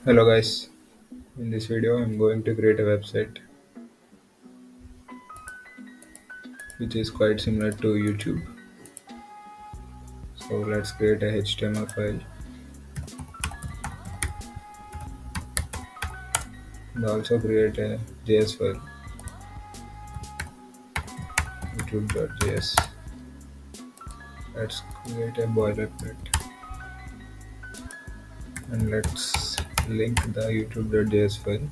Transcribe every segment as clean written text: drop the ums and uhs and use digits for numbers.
Hello guys, in this video I'm going to create a website which is quite similar to YouTube. So let's create a HTML file and also create a JS file, youtube.js. Let's create a boilerplate and let's link the youtube.js file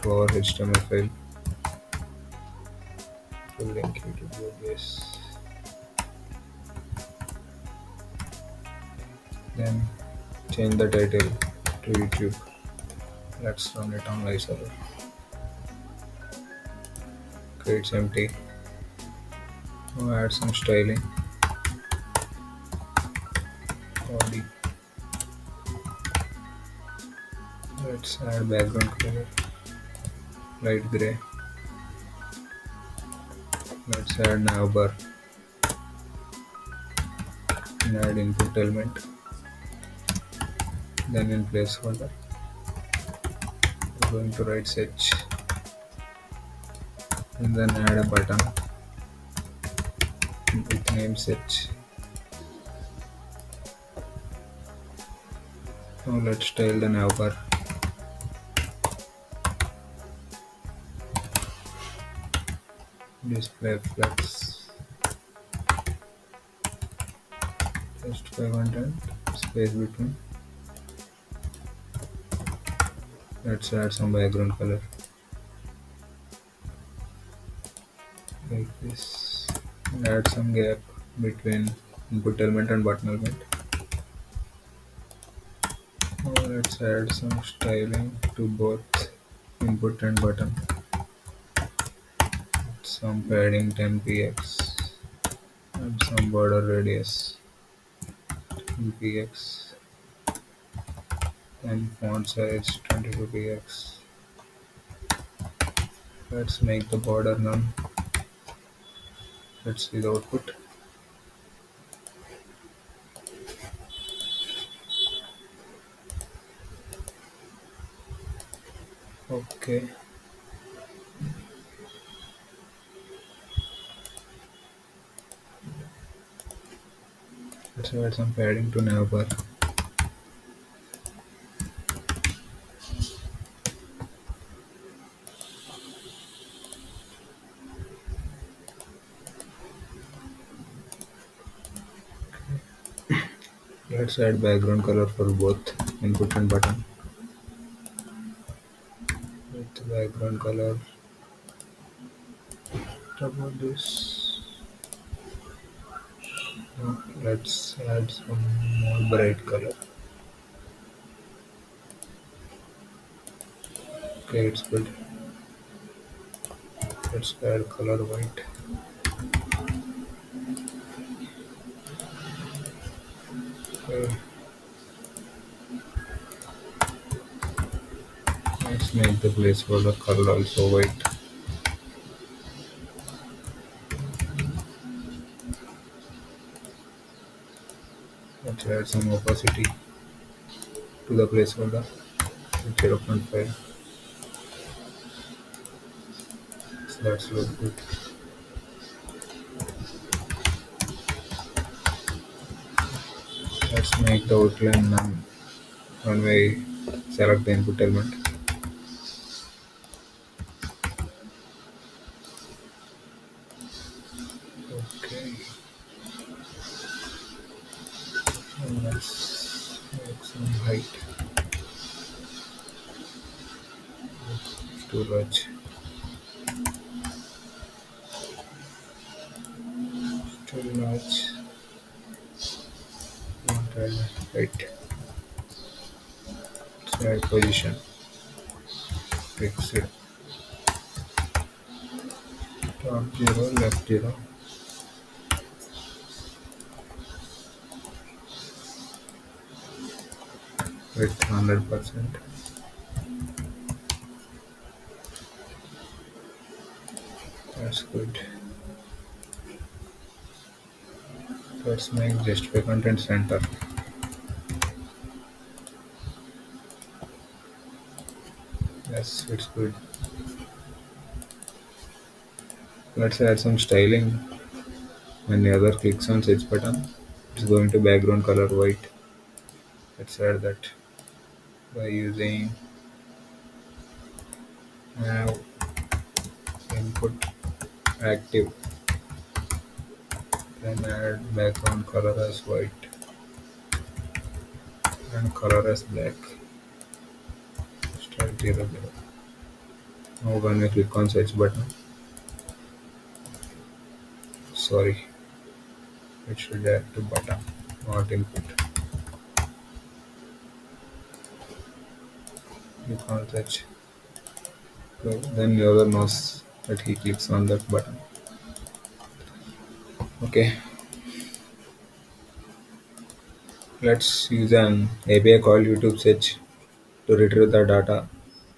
to our HTML file to link youtube.js. Then change the title to YouTube. Let's run it on live server. Creates empty. Now add some styling. Body. Let's add background color, light gray. Let's add navbar and add input element. Then in placeholder, we're going to write search and then add a button with name search. Now let's style the navbar. Display flex, justify content, space between. Let's add some background color like this and add some gap between input element and button element. Now let's add some styling to both input and button. Some padding 10 px and some border radius 10 px and font size 22 px. Let's make the border none. Let's see the output. Okay, let's add some padding to navbar. Let's add background color for both input and button. With background color about this. Now let's add some more bright color. Okay, it's good. Let's add color white. Okay, let's make the placeholder color also white. Let's add some opacity to the placeholder with 0.5. So that's look good. Let's make the outline none when we select the input element. Okay, and let's make some height. It's too large. Too large. Not add height. Let's add position. Fix it. Top 0, left 0. Width 100%. That's good. Let's make justify content center. Yes, it's good. Let's add some styling. When the other clicks on search button, it's going to background color white. Let's add that by using nav input active, then add background color as white and color as black. Start 0 0. Now when we click on search button, sorry, it should add to button, not input. Click on search. So then the other knows that he clicks on that button. Okay, let's use an API called YouTube Search to retrieve the data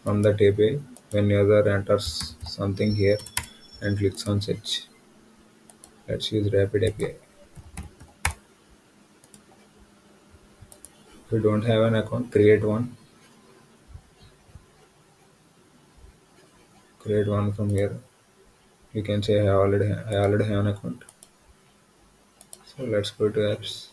from that API when user enters something here and clicks on search. Let's use Rapid API. If you don't have an account, create one. Create one from here. You can say I already have an account. So let's go to apps.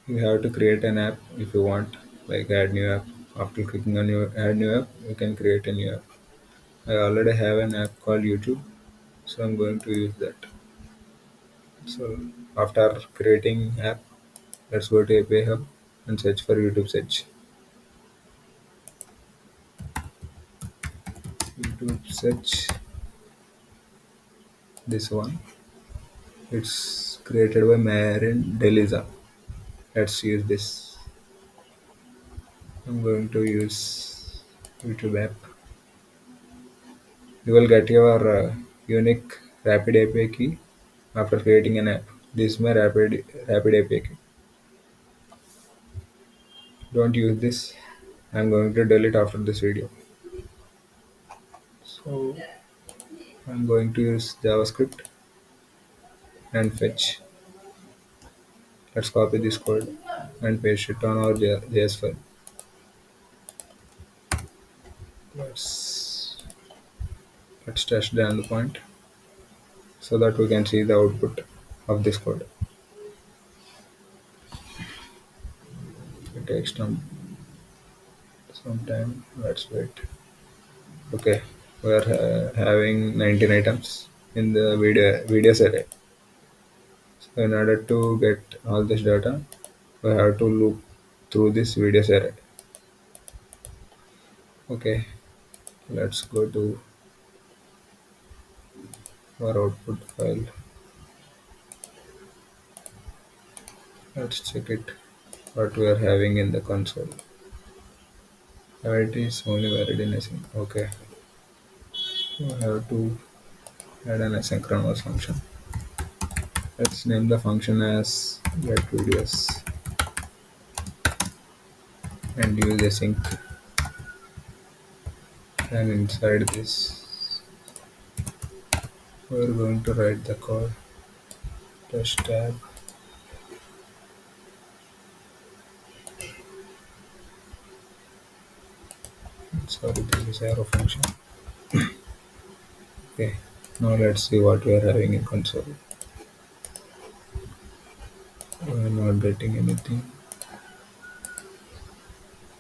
You have to create an app if you want, like add new app. After clicking on your add new app, you can create a new app. I already have an app called YouTube, so I'm going to use that. So after creating app, let's go to API Hub and search for YouTube Search. YouTube Search, this one. It's created by Marin Deliza. Let's use this. I'm going to use YouTube app. You will get your unique Rapid API key after creating an app. This is my Rapid API key. Don't use this. I'm going to delete after this video. So I'm going to use JavaScript and fetch. Let's copy this code and paste it on our JS file. Let's let's test the endpoint so that we can see the output of this code. It takes some time. Let's wait. Okay, we are having 19 items in the videos array. So in order to get all this data, we have to loop through this videos array. Okay, let's go to our output file. Let's check it what we are having in the console. It is only valid in async. Okay, we have to add an asynchronous function. Let's name the function as get videos and use async. And inside this, we're going to write the code. Test tab. Sorry, this is arrow function. Okay, now let's see what we are having in console. We're not getting anything.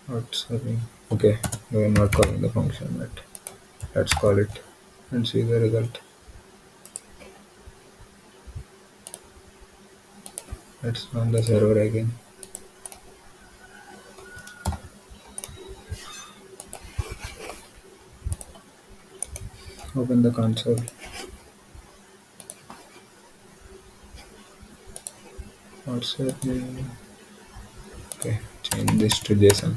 Not serving. Okay, we're not calling the function yet. Let's call it and see the result. Let's run the server again. Open the console. What's happening? Okay, change this to JSON.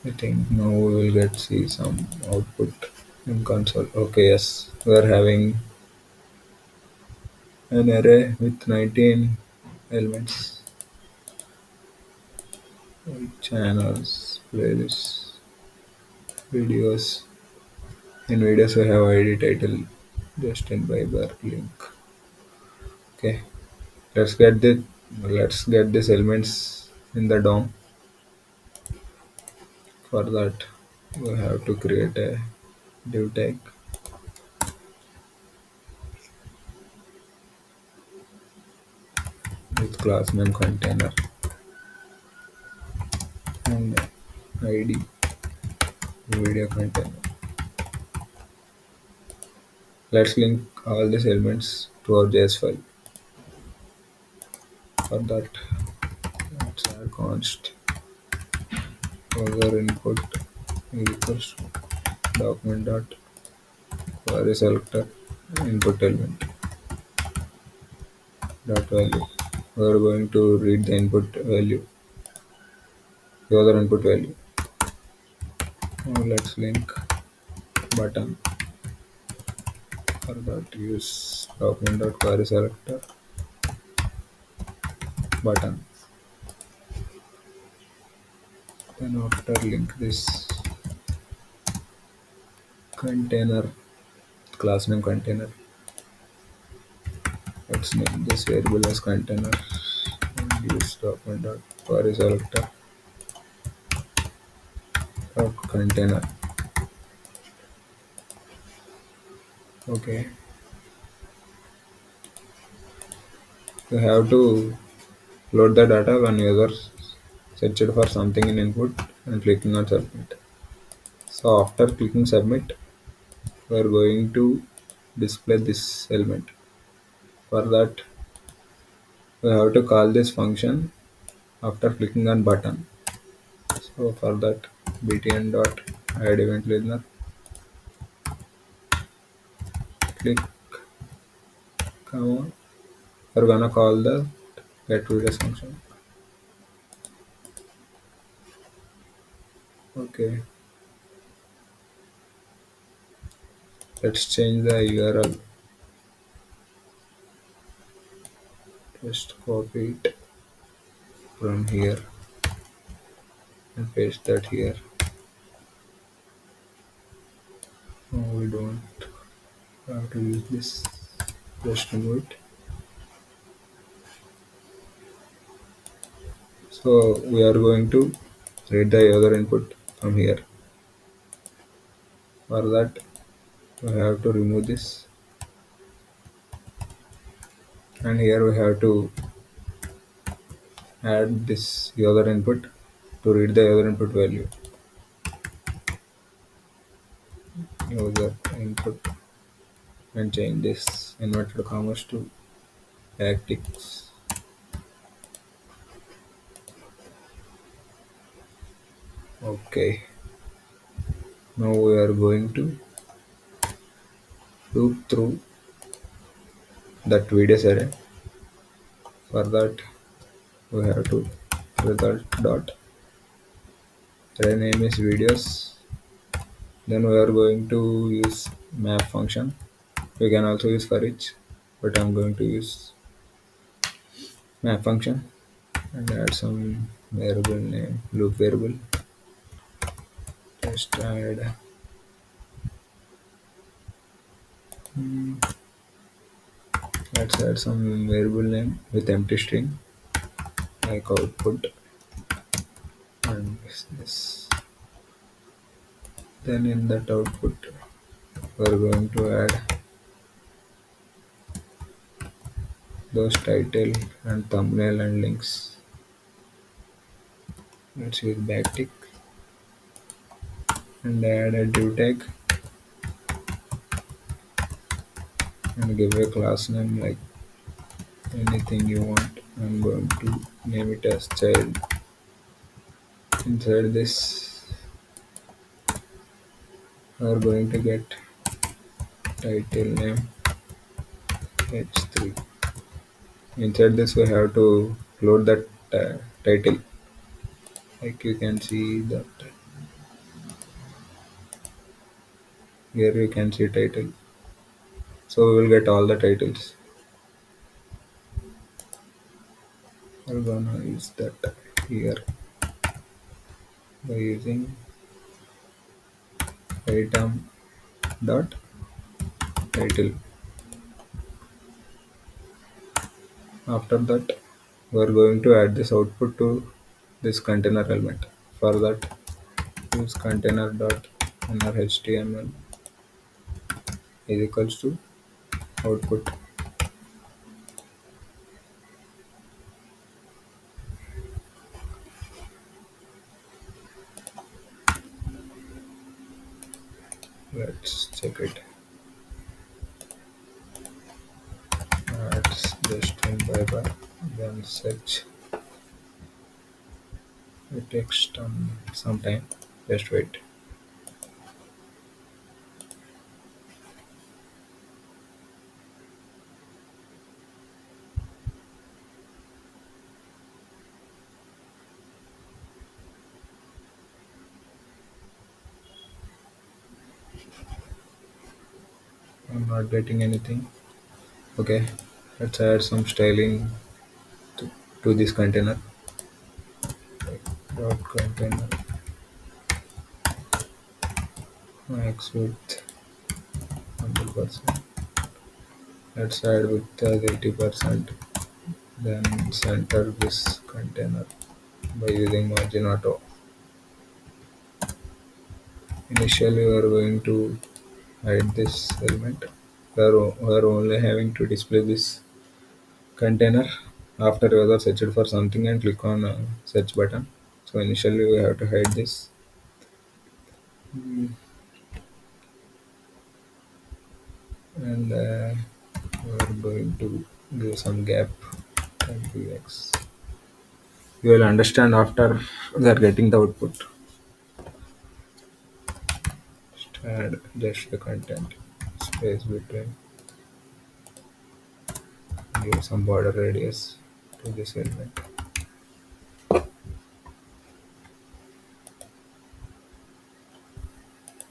I think now we will get see some output in console. Okay, yes, we are having an array with 19 elements, like channels, playlists, videos. In videos we have ID title Justin Bieber link. Okay, let's get this. Let's get these elements in the DOM. For that, we have to create a div tag with class name container and id video container. Let's link all these elements to our JS file. For that, let's add const other input equals document dot query selector input element dot value. We are going to read the input value, the other input value. Now let's link button. For that, use document dot query selector button. Then after link this container, class name container. Let's name this variable as container and use document dot query selector dot container. Okay, you have to load the data when user searched for something in input and clicking on submit. So after clicking submit, we are going to display this element. For that, we have to call this function after clicking on button. So for that, btn dot add event listener, click, comma, we're gonna call the get videos function. Okay, let's change the URL. Just copy it from here and paste that here. No, we don't have to use this. Just remove it. So we are going to read the other input from here. For that, we have to remove this, and here we have to add this other input to read the other input value. User input and change this inverted commas to tactics. Okay, now we are going to loop through that videos array. For that, we have to result dot array name is videos. Then we are going to use map function. We can also use for each, but I'm going to use map function and add some variable name, loop variable. Just add hmm, let's add some variable name with empty string like output and this. Then in that output, we're going to add those title and thumbnail and links. Let's use backtick and add a div tag and give a class name like anything you want. I'm going to name it as child. Inside this, we're going to get title name h3. Inside this, we have to load that title. Like you can see that here you can see title. So we will get all the titles. We're gonna use that here by using item dot title. After that, we are going to add this output to this container element. For that, use container dot inner html is equals to output. Let's check it. It's just in Viber, then search. It takes some time. Just wait. I'm not getting anything. Okay, let's add some styling to, to this container. Like dot container max width 100%. Let's add width as 80%. Then center this container by using margin auto. Initially, we are going to hide this element. We are only having to display this container after user searched for something and click on search button. So initially we have to hide this. Mm, and we are going to give some gap 20x. You will understand after we are getting the output. Just add just the content space between. Give some border radius to this element.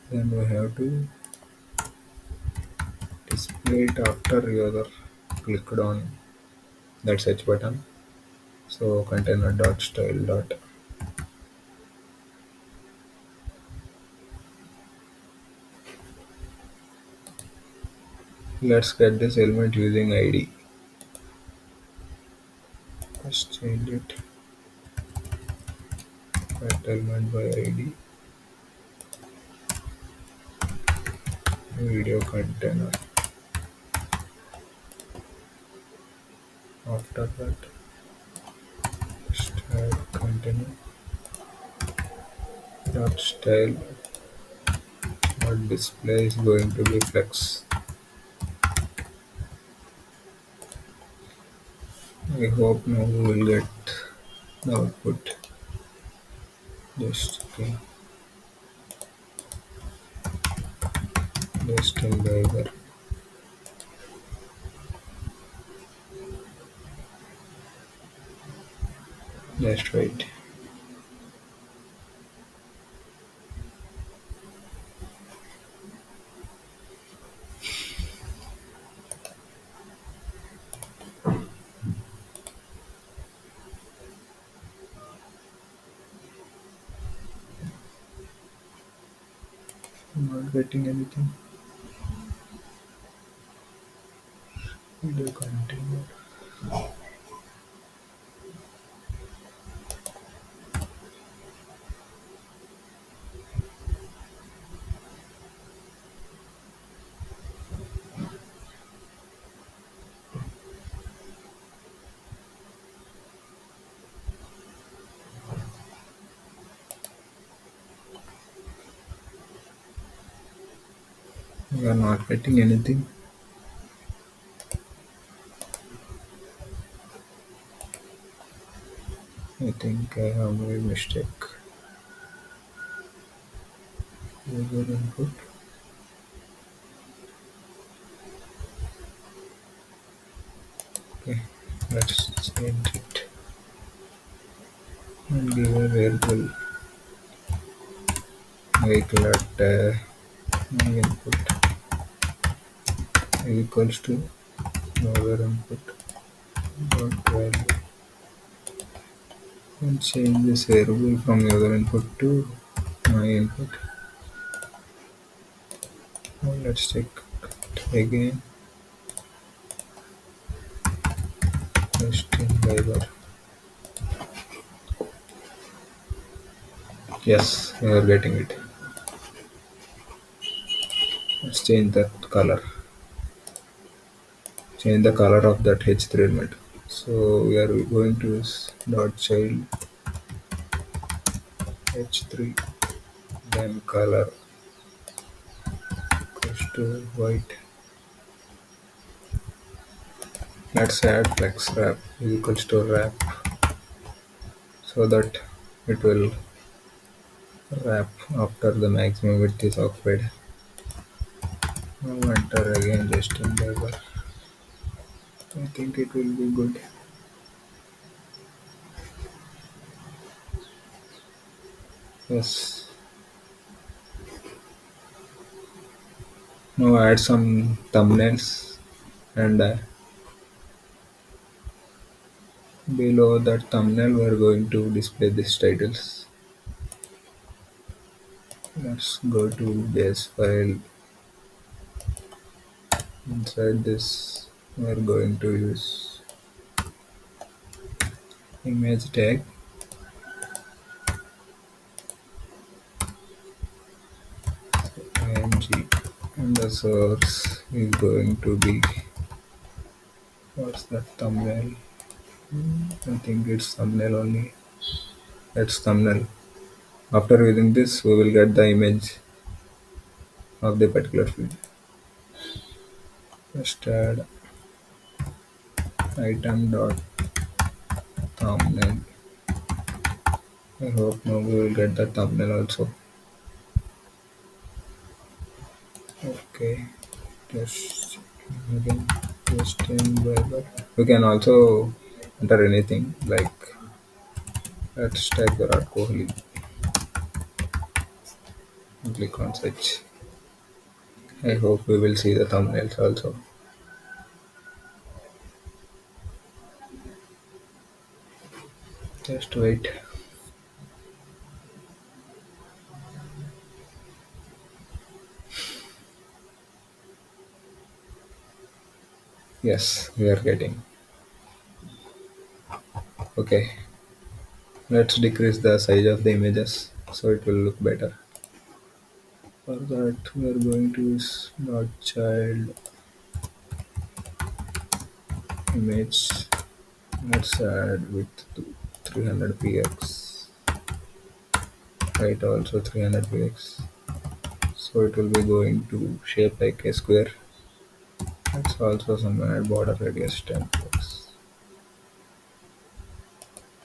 Then we have to display it after user clicked on that search button. So container dot style dot. Let's get this element using ID. Let's change it. Get element by ID. Video container. After that, style container dot style dot display is going to be flex. I hope now we will get the output. Just okay. Just in Viber. Just wait. I'm not getting anything. Video container. We are not getting anything. I think I have made mistake. User input. Okay, let's change it and give a variable like let my input is equals to user input dot value and change this variable from user input to my input. Now let's check it again. Just in Viber. Yes, you are getting it. Let's change that color. Change the color of that h3 element. So we are going to use dot child h3, then color equals to white. Let's add flex wrap is equals to wrap so that it will wrap after the maximum width is occupied. Now enter again Justin Bieber. I think it will be good. Yes. Now add some thumbnails and below that thumbnail we are going to display these titles. Let's go to base file. Inside this we are going to use image tag img, and the source is going to be, what's that, thumbnail? I think it's thumbnail only. That's thumbnail. After using this we will get the image of the particular field. Just add item dot thumbnail. I hope now we will get the thumbnail also. Okay, just again Justin Bieber. We can also enter anything like, let's type Virat Kohli and click on search. I hope we will see the thumbnails also. Just wait. Yes, we are getting. Okay, let's decrease the size of the images so it will look better. For that, we are going to use dot child image. Let's add width to 300 px, height also 300 px. So it will be going to shape like a square. Let's also some add border radius 10 px.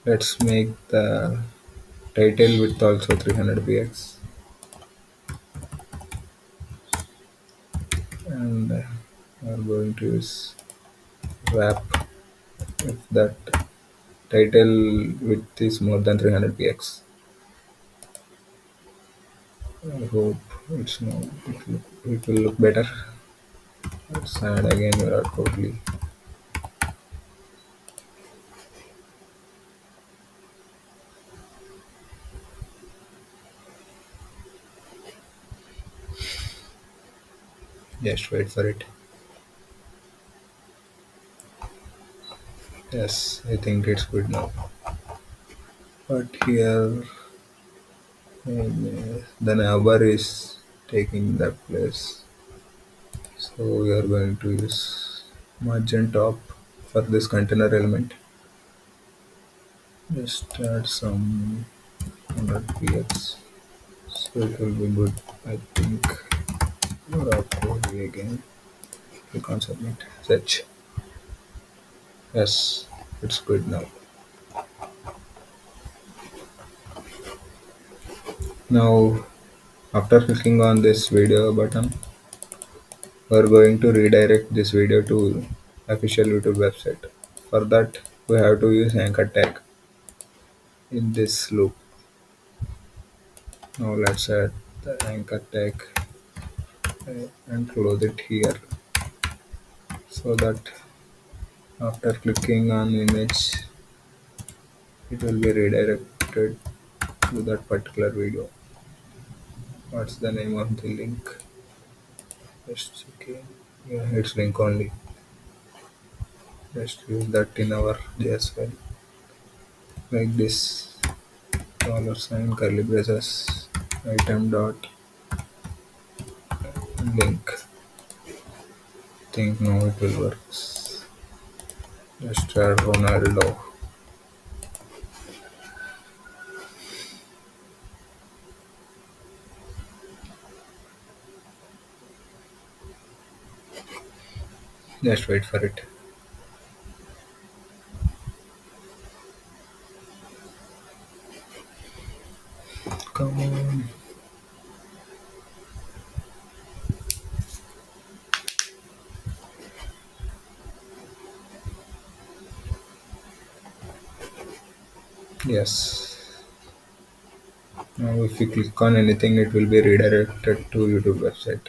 Let's make the title width also 300 px, and we are going to use wrap if that title width is more than 300 px. I hope it will look better. Let's add again Virat Kohli. Just wait for it. Yes, I think it's good now. But here the neighbor is taking that place. So we are going to use margin top for this container element. Just add some 100 px. So it will be good. I think Virat Kohli again. Click on submit. Search. Yes, it's good now. Now, after clicking on this video button, we're going to redirect this video to official YouTube website. For that, we have to use anchor tag in this loop. Now let's add the anchor tag and close it here so that after clicking on image, it will be redirected to that particular video. What's the name of the link? Just checking. Yeah, it's link only. Just use that in our JS file like this. dollar sign curly braces item dot link. Think no, it will work. Just add Ronaldo. Just wait for it. Come on. Yes. Now if you click on anything, it will be redirected to YouTube website.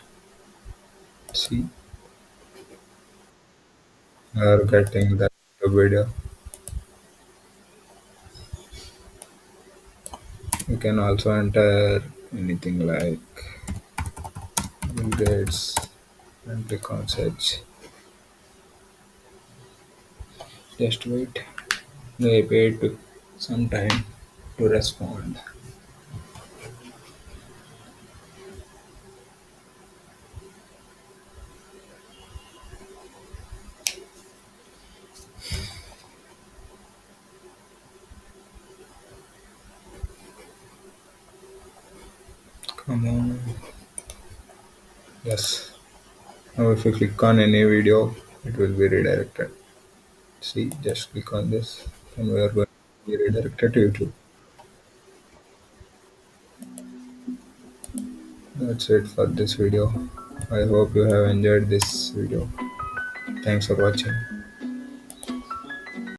See, you are getting the video. You can also enter anything like Bill Gates and click on search. Just wait. They API took some time to respond. Come on. Yes. Now if you click on any video, it will be redirected. See, just click on this and we are going to be redirected to YouTube. That's it for this video. I hope you have enjoyed this video. Thanks for watching.